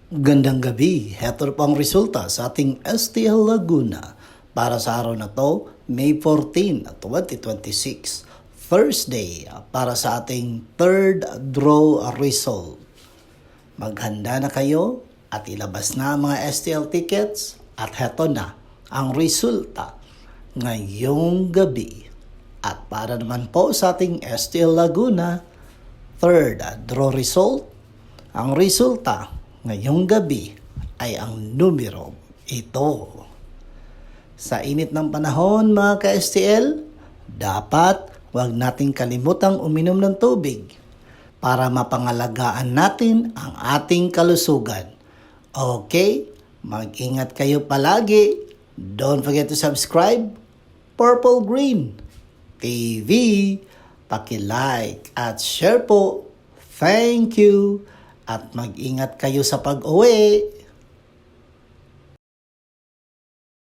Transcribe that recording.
Gandang gabi, heto na po ang resulta sa ating STL Laguna para sa araw na to, May 14, 2026, Thursday, para sa ating third draw result. Maghanda na kayo at ilabas na ang mga STL tickets at heto na ang resulta ngayong gabi. At para naman po sa ating STL Laguna, third draw result, ang resulta ngayong gabi ay ang numero ito. Sa init ng panahon mga ka-STL, dapat huwag nating kalimutang uminom ng tubig para mapangalagaan natin ang ating kalusugan. Okay? Mag-ingat kayo palagi. Don't forget to subscribe. Purple Green TV. Paki-like at share po. Thank you. At mag-ingat kayo sa pag-uwi.